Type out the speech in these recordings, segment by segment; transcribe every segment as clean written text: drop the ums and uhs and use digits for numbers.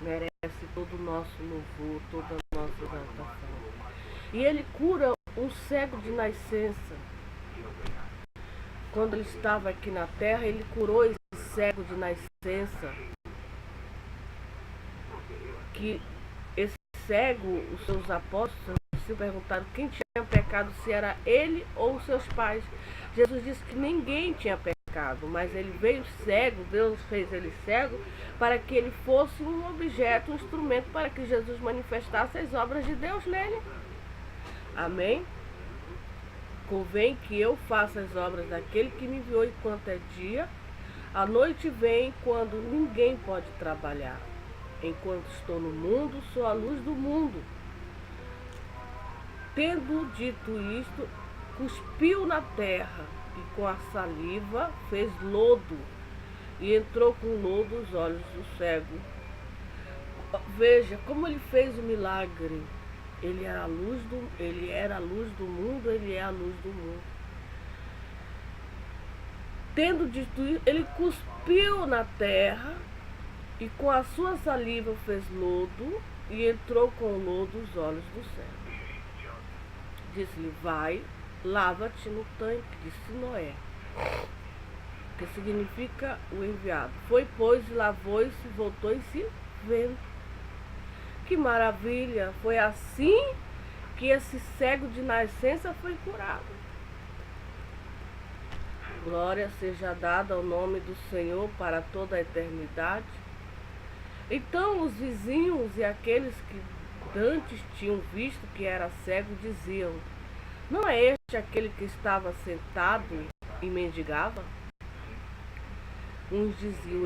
merece todo o nosso louvor, toda a nossa exaltação. E ele cura um cego de nascença. Quando ele estava aqui na terra, ele curou esse cego de nascença. Que esse cego, os seus apóstolos se perguntaram quem tinha pecado, se era ele ou os seus pais. Jesus disse que ninguém tinha pecado, mas ele veio cego, Deus fez ele cego, para que ele fosse um objeto, um instrumento para que Jesus manifestasse as obras de Deus nele. Amém? Convém que eu faça as obras daquele que me enviou enquanto é dia. A noite vem quando ninguém pode trabalhar. Enquanto estou no mundo, sou a luz do mundo. Tendo dito isto, cuspiu na terra e com a saliva fez lodo e entrou com lodo os olhos do cego. Veja como ele fez o milagre. Ele era a luz do mundo, ele é a luz do mundo. Tendo dito isso, ele cuspiu na terra e com a sua saliva fez lodo e entrou com o lodo os olhos do cego. Disse-lhe, vai, lava-te no tanque de Siloé, que significa o enviado. Foi, pois, lavou-se, voltou e se vendo. Que maravilha! Foi assim que esse cego de nascença foi curado. Glória seja dada ao nome do Senhor para toda a eternidade. Então os vizinhos e aqueles que antes tinham visto que era cego diziam, não é este aquele que estava sentado e mendigava? Uns diziam,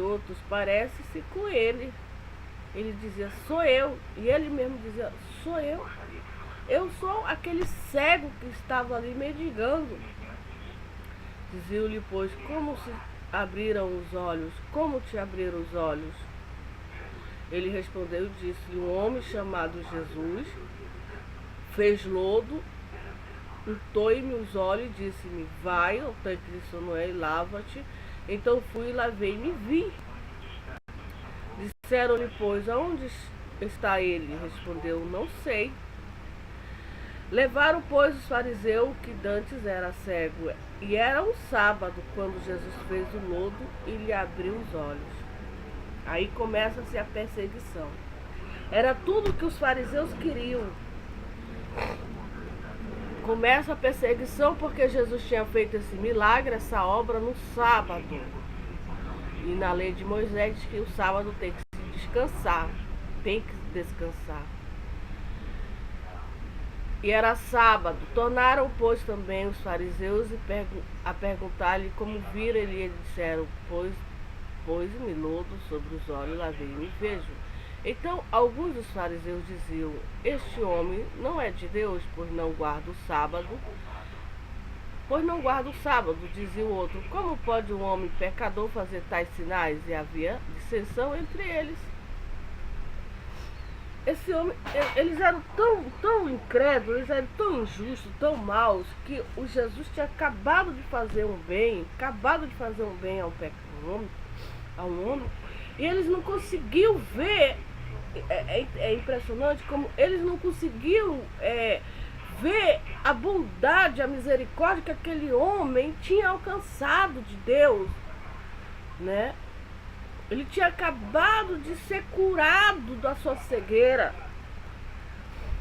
outros parece-se com ele. Ele dizia, sou eu. E ele mesmo dizia, sou eu. Eu sou aquele cego que estava ali mendigando. Diziam-lhe, pois, como se abriram os olhos? Como te abriram os olhos? Ele respondeu e disse-lhe, um homem chamado Jesus fez lodo, untou-me os olhos e disse-me, vai ao tanque de Siloé e lava-te. Então fui e lavei-me e vi. Disseram-lhe, pois, aonde está ele? Respondeu, não sei. Levaram, pois, os fariseus que dantes era cego. E era um sábado, quando Jesus fez o lodo e lhe abriu os olhos. Aí começa-se a perseguição. Era tudo que os fariseus queriam. Começa a perseguição porque Jesus tinha feito esse milagre, essa obra no sábado. E na lei de Moisés diz que o sábado tem que se descansar. Tem que descansar. E era sábado. Tornaram, pois, também os fariseus a perguntar-lhe como viram ele. E eles disseram, pôs-me lodo sobre os olhos, lavei-me e vejo. Então, alguns dos fariseus diziam, este homem não é de Deus, pois não guarda o sábado. Dizia o outro, como pode um homem pecador fazer tais sinais? E havia dissensão entre eles. Esse homem, eles eram tão incrédulos, eles eram tão injustos, tão maus, que o Jesus tinha acabado de fazer um bem a um homem, e eles não conseguiam ver, é impressionante como eles não conseguiam ver a bondade, a misericórdia que aquele homem tinha alcançado de Deus, né? Ele tinha acabado de ser curado da sua cegueira.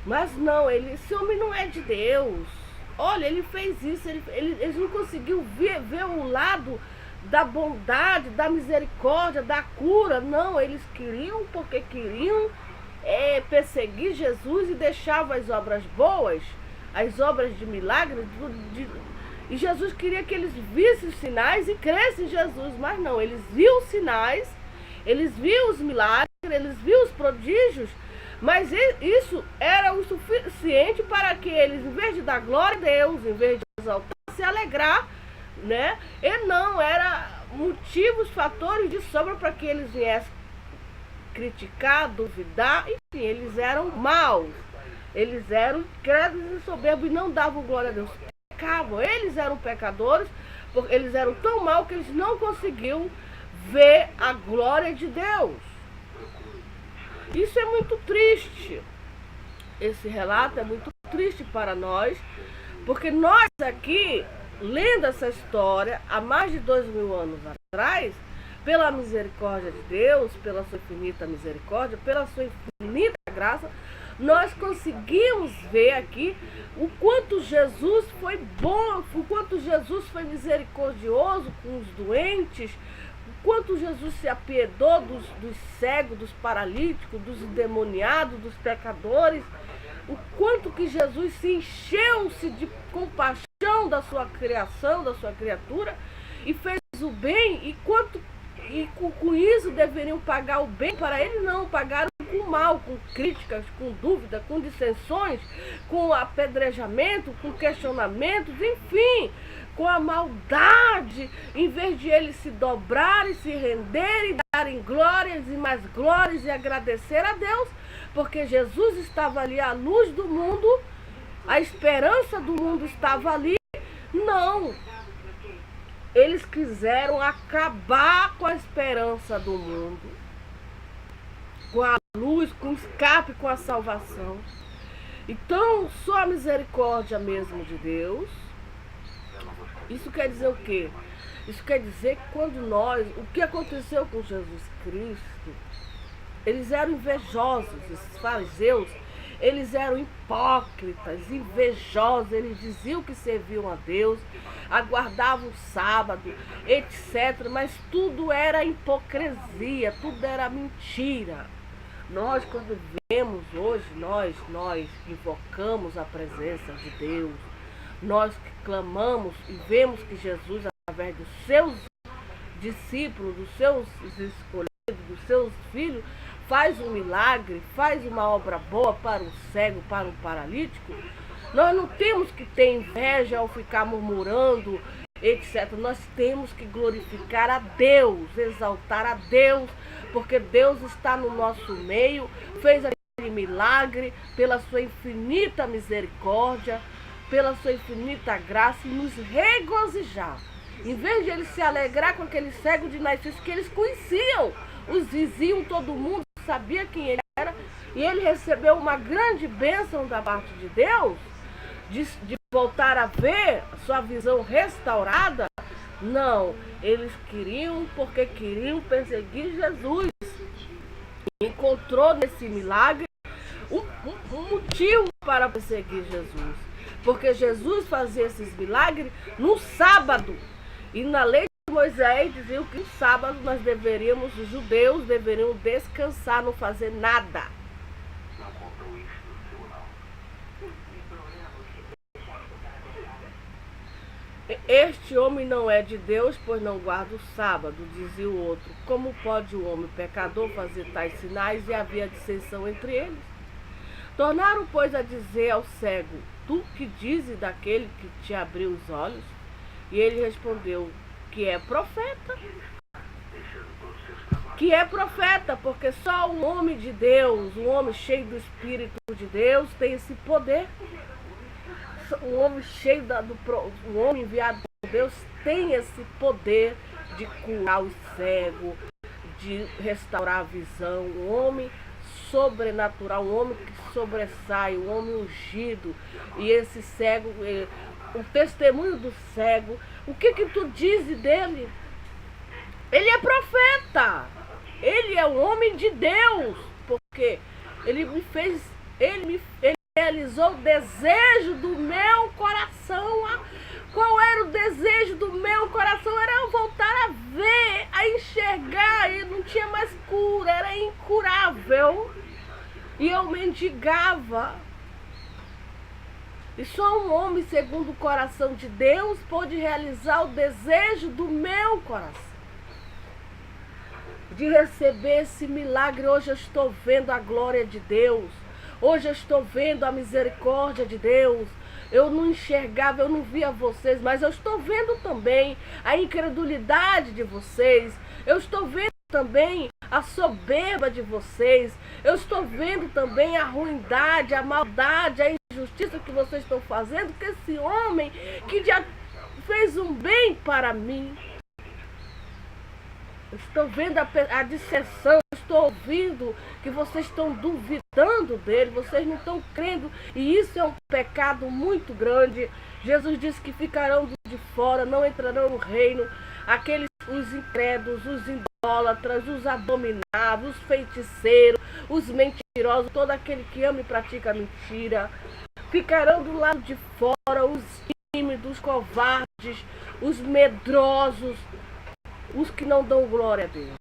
Mas não, esse homem não é de Deus. Olha, ele fez isso, eles não conseguiram ver o lado da bondade, da misericórdia, da cura. Não, eles queriam porque queriam perseguir Jesus e deixavam as obras boas, as obras de milagre, e Jesus queria que eles vissem os sinais e crescem em Jesus, mas não, eles viam os sinais, eles viam os milagres, eles viam os prodígios, mas isso era o suficiente para que eles, em vez de dar glória a Deus, em vez de exaltar, se alegrar, né? E não, era motivos, fatores de sobra para que eles viessem criticar, duvidar, enfim, eles eram maus, eles eram incrédulos e soberbos e não davam glória a Deus. Pecavam, eles eram pecadores, porque eles eram tão maus que eles não conseguiam ver a glória de Deus. Isso é muito triste. Esse relato é muito triste para nós, porque nós aqui, lendo essa história há mais de 2000 anos atrás, pela misericórdia de Deus, pela sua infinita misericórdia, pela sua infinita graça, nós conseguimos ver aqui o quanto Jesus foi bom, o quanto Jesus foi misericordioso com os doentes, o quanto Jesus se apiedou dos cegos, dos paralíticos, dos endemoniados, dos pecadores, o quanto que Jesus se encheu-se de compaixão da sua criação, da sua criatura, e fez o bem, e com isso deveriam pagar o bem para ele, não, pagaram com mal, com críticas, com dúvida, com dissensões, com apedrejamento, com questionamentos, enfim, com a maldade, em vez de eles se dobrarem, se renderem, darem glórias e mais glórias e agradecer a Deus, porque Jesus estava ali, a luz do mundo, a esperança do mundo estava ali. Não, eles quiseram acabar com a esperança do mundo, com a luz, com o escape, com a salvação. Então, só a misericórdia mesmo de Deus. Isso quer dizer o quê? Isso quer dizer que quando o que aconteceu com Jesus Cristo, eles eram invejosos, esses fariseus, eles eram hipócritas, invejosos, eles diziam que serviam a Deus, aguardavam o sábado, etc. Mas tudo era hipocrisia, tudo era mentira. Nós, quando vemos hoje, nós invocamos a presença de Deus, nós que clamamos e vemos que Jesus, através dos seus discípulos, dos seus escolhidos, dos seus filhos, faz um milagre, faz uma obra boa para o cego, para o paralítico, nós não temos que ter inveja ou ficar murmurando, etc. Nós temos que glorificar a Deus, exaltar a Deus, porque Deus está no nosso meio, fez aquele milagre pela sua infinita misericórdia, pela sua infinita graça, e nos regozijar. Em vez de eles se alegrar com aquele cego de nascença que eles conheciam, os vizinhos, todo mundo sabia quem ele era, e ele recebeu uma grande bênção da parte de Deus, de voltar a ver sua visão restaurada. Não, eles queriam, porque queriam perseguir Jesus. Encontrou nesse milagre um motivo para perseguir Jesus, porque Jesus fazia esses milagres no sábado, e na lei de Moisés dizia que no sábado os judeus deveriam descansar, não fazer nada. Este homem não é de Deus, pois não guarda o sábado, dizia o outro. Como pode o homem pecador fazer tais sinais? E havia dissensão entre eles. Tornaram, pois, a dizer ao cego: tu que dizes daquele que te abriu os olhos? E ele respondeu: que é profeta. Que é profeta, porque só um homem de Deus, um homem cheio do Espírito de Deus, tem esse poder. Um homem cheio um homem enviado por Deus tem esse poder de curar o cego, de restaurar a visão. Um homem sobrenatural, um homem que sobressai, um homem ungido. E esse cego, o testemunho do cego, o que tu dizes dele? Ele é profeta, ele é um homem de Deus, porque ele realizou o desejo do meu coração. Qual era o desejo do meu coração? Era eu voltar a ver, a enxergar, e não tinha mais cura, era incurável. E eu mendigava. E só um homem segundo o coração de Deus pôde realizar o desejo do meu coração, de receber esse milagre. Hoje eu estou vendo a glória de Deus. Hoje eu estou vendo a misericórdia de Deus. Eu não enxergava, eu não via vocês, mas eu estou vendo também a incredulidade de vocês. Eu estou vendo também a soberba de vocês. Eu estou vendo também a ruindade, a maldade, a injustiça que vocês estão fazendo com esse homem que já fez um bem para mim. Eu estou vendo a dissensão, eu estou ouvindo que vocês estão duvidando dele, vocês não estão crendo, e isso é um pecado muito grande. Jesus disse que ficarão de fora, não entrarão no reino, os incrédulos, os idólatras, os abomináveis, os feiticeiros, os mentirosos, todo aquele que ama e pratica mentira. Ficarão do lado de fora os tímidos, os covardes, os medrosos, os que não dão glória a Deus.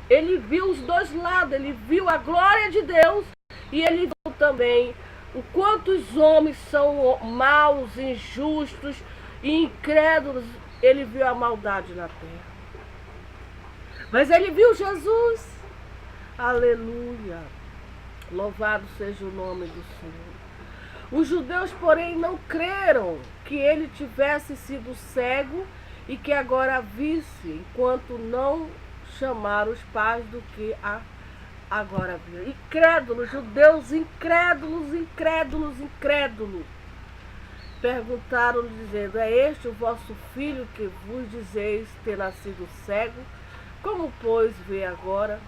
Ele viu os dois lados, ele viu a glória de Deus e ele viu também o quanto os homens são maus, injustos e incrédulos. Ele viu a maldade na terra. Mas ele viu Jesus. Aleluia. Louvado seja o nome do Senhor. Os judeus, porém, não creram que ele tivesse sido cego e que agora visse, enquanto não chamaram os pais do que agora viram. Incrédulos, judeus incrédulos, incrédulos, incrédulos. Perguntaram-lhe, dizendo: é este o vosso filho que vos dizeis ter nascido cego? Como, pois, vê agora?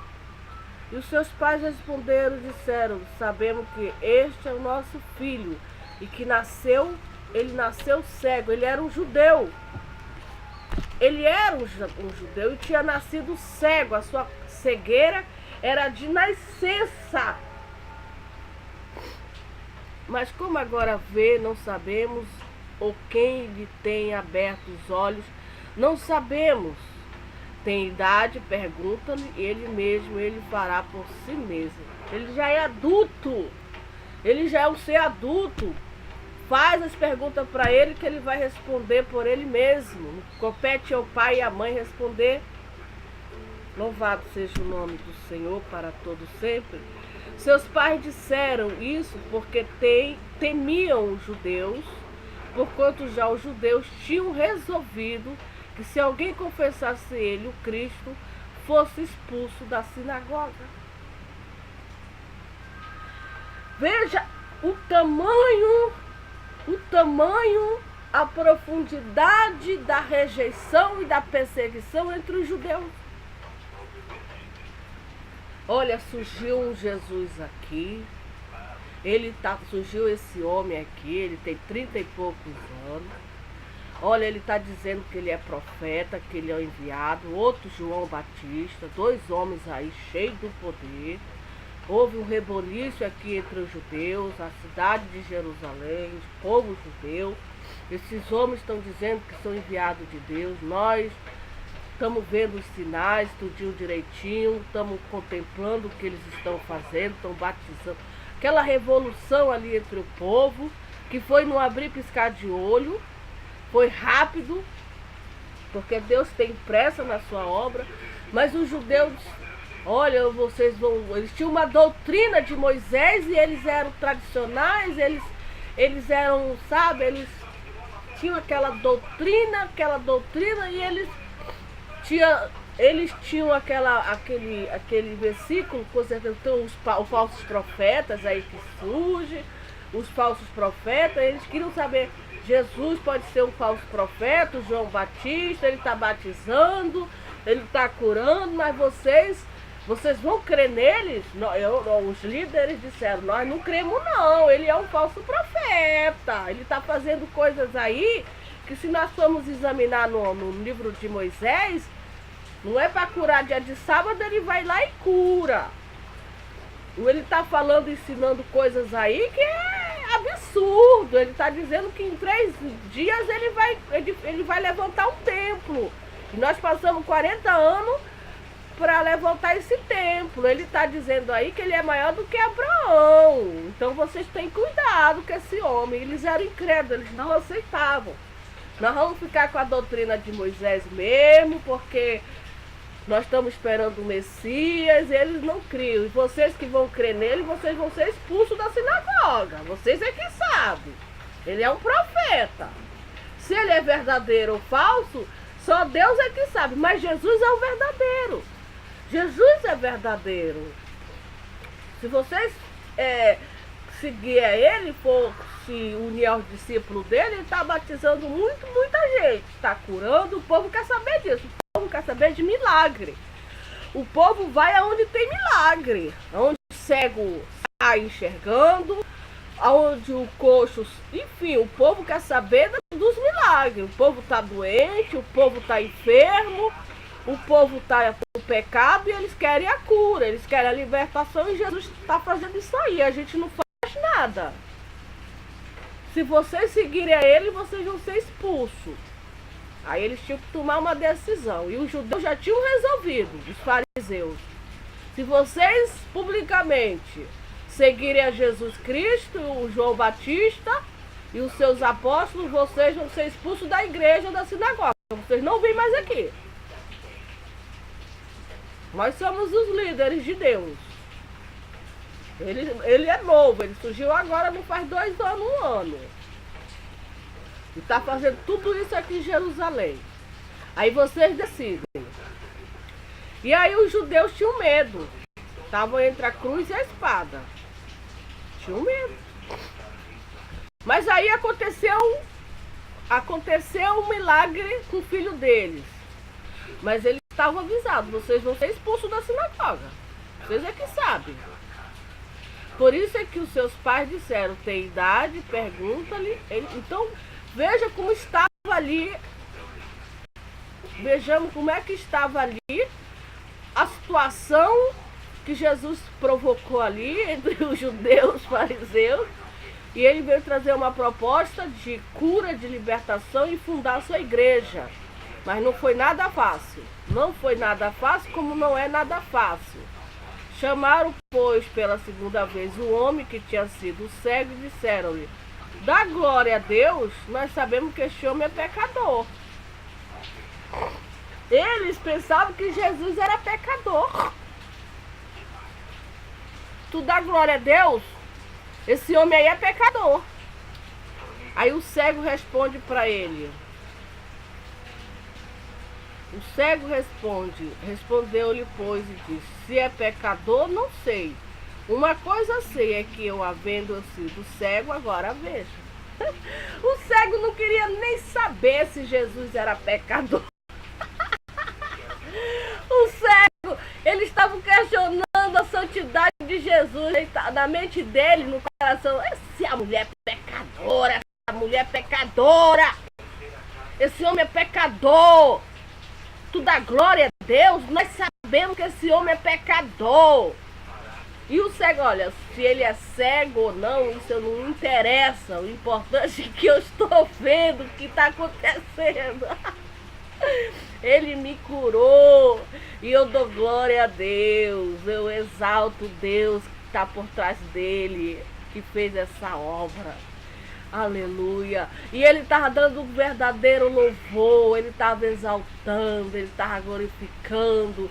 E os seus pais responderam e disseram: sabemos que este é o nosso filho e que ele nasceu cego. Ele era um judeu. Ele era um judeu e tinha nascido cego. A sua cegueira era de nascença. Mas como agora vê, não sabemos, ou quem lhe tem aberto os olhos, não sabemos. Tem idade, pergunta-lhe, ele fará por si mesmo. Ele já é adulto, ele já é um ser adulto. Faz as perguntas para ele que ele vai responder por ele mesmo. Compete ao pai e à mãe responder. Louvado seja o nome do Senhor para todo sempre. Seus pais disseram isso porque temiam os judeus, porquanto já os judeus tinham resolvido que se alguém confessasse ele, o Cristo, fosse expulso da sinagoga. Veja o tamanho, a profundidade da rejeição e da perseguição entre os judeus. Olha, surgiu um Jesus aqui, surgiu esse homem aqui, ele tem 30 e poucos anos. Olha, ele está dizendo que ele é profeta, que ele é enviado. Outro João Batista, dois homens aí cheios do poder. Houve um reboliço aqui entre os judeus, a cidade de Jerusalém, o povo judeu. Esses homens estão dizendo que são enviados de Deus. Nós estamos vendo os sinais, tudinho direitinho, estamos contemplando o que eles estão fazendo, estão batizando. Aquela revolução ali entre o povo, que foi no abrir e piscar de olho. Foi rápido, porque Deus tem pressa na sua obra, mas os judeus, olha, eles tinham uma doutrina de Moisés e eles eram tradicionais, eles eram, sabe, eles tinham aquela doutrina e eles tinham aquele versículo, então, os falsos profetas aí que surgem, os falsos profetas, eles queriam saber. Jesus pode ser um falso profeta, o João Batista, ele está batizando, ele está curando, mas vocês vão crer neles? Os líderes disseram: nós não cremos não, ele é um falso profeta, ele está fazendo coisas aí que, se nós formos examinar no livro de Moisés, não é para curar dia de sábado, ele vai lá e cura. Ele está falando, ensinando coisas aí que é absurdo. Ele está dizendo que em 3 dias ele vai levantar um templo. E nós passamos 40 anos para levantar esse templo. Ele está dizendo aí que ele é maior do que Abraão. Então vocês têm cuidado com esse homem. Eles eram incrédulos, eles não aceitavam. Nós vamos ficar com a doutrina de Moisés mesmo, porque nós estamos esperando o Messias, eles não criam. E vocês que vão crer nele, vocês vão ser expulsos da sinagoga. Vocês é que sabem. Ele é um profeta. Se ele é verdadeiro ou falso, só Deus é que sabe. Mas Jesus é o verdadeiro. Jesus é verdadeiro. Se vocês seguir a ele, for se unir aos discípulos dele, ele está batizando muita gente. Está curando, o povo quer saber disso. O povo quer saber de milagre. O povo vai aonde tem milagre, aonde o cego sai enxergando, aonde o coxo, enfim, o povo quer saber dos milagres. O povo está doente, o povo está enfermo, o povo está com pecado e eles querem a cura, eles querem a libertação, e Jesus está fazendo isso aí. A gente não faz nada. Se vocês seguirem a ele, vocês vão ser expulsos. Aí eles tinham que tomar uma decisão. E os judeus já tinham resolvido, os fariseus. Se vocês publicamente seguirem a Jesus Cristo, o João Batista e os seus apóstolos, vocês vão ser expulsos da igreja ou da sinagoga. Vocês não vêm mais aqui. Nós somos os líderes de Deus. Ele é novo, ele surgiu agora, não faz 2 anos, 1 ano. E está fazendo tudo isso aqui em Jerusalém. Aí vocês decidem. E aí os judeus tinham medo. Estavam entre a cruz e a espada. Tinham medo. Mas aí aconteceu um milagre com o filho deles. Mas eles estavam avisados, vocês vão ser expulsos da sinagoga. Vocês é que sabem. Por isso é que os seus pais disseram, tem idade, pergunta-lhe. Então, veja como estava ali. Vejamos como é que estava ali a situação que Jesus provocou ali entre os judeus e os fariseus. E ele veio trazer uma proposta de cura, de libertação e fundar a sua igreja. Mas não foi nada fácil. Não foi nada fácil, como não é nada fácil. Chamaram, pois, pela segunda vez o homem que tinha sido cego e disseram-lhe, dá glória a Deus, nós sabemos que este homem é pecador. Eles pensavam que Jesus era pecador. Tu dá glória a Deus? Esse homem aí é pecador. Aí o cego responde para ele. O cego respondeu-lhe, pois, e disse, se é pecador, não sei. Uma coisa sei, é que eu, havendo sido cego, agora vejo. O cego não queria nem saber se Jesus era pecador. O cego, eles estavam questionando a santidade de Jesus. Na mente dele, no coração, se a mulher é pecadora, essa mulher é pecadora. Esse homem é pecador. Tu dá glória a Deus, nós sabemos que esse homem é pecador. E o cego, olha, se ele é cego ou não, isso não interessa. O importante é que eu estou vendo o que está acontecendo. Ele me curou e eu dou glória a Deus. Eu exalto Deus que está por trás dele, que fez essa obra. Aleluia. E ele estava dando um verdadeiro louvor, ele estava exaltando, ele estava glorificando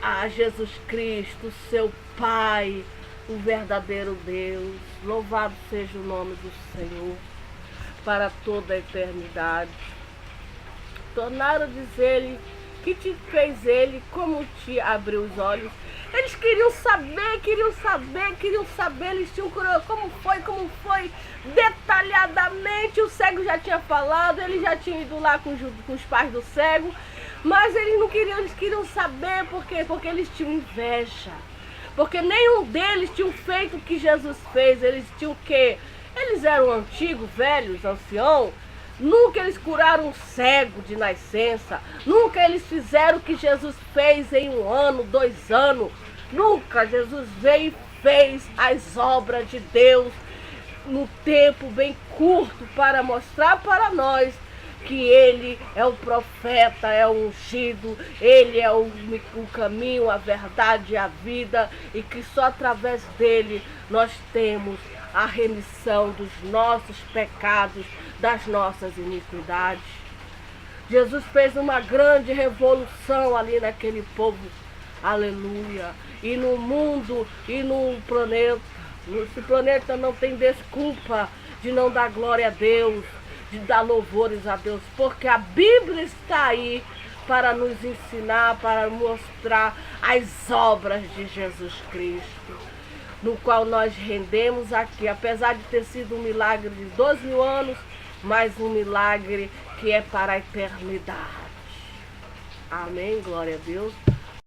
a Jesus Cristo, seu Pai, o verdadeiro Deus. Louvado seja o nome do Senhor para toda a eternidade. Tornaram dizer-lhe que te fez ele, como te abriu os olhos. Eles queriam saber, eles tinham como foi, detalhadamente. O cego já tinha falado, ele já tinha ido lá com os pais do cego, mas eles não queriam, eles queriam saber por quê? Porque eles tinham inveja, porque nenhum deles tinha feito o que Jesus fez. Eles tinham o quê? Eles eram antigos, velhos, anciãos. Nunca eles curaram um cego de nascença. Nunca eles fizeram o que Jesus fez em 1 ano, 2 anos. Nunca Jesus veio e fez as obras de Deus no tempo bem curto para mostrar para nós que Ele é o profeta, é o ungido, Ele é o caminho, a verdade e a vida, e que só através dele nós temos a remissão dos nossos pecados, das nossas iniquidades. Jesus fez uma grande revolução ali naquele povo, aleluia. E no mundo e no planeta, esse planeta não tem desculpa de não dar glória a Deus, de dar louvores a Deus, porque a Bíblia está aí para nos ensinar, para mostrar as obras de Jesus Cristo, no qual nós rendemos aqui, apesar de ter sido um milagre de 12.000 anos, mas um milagre que é para a eternidade. Amém, glória a Deus.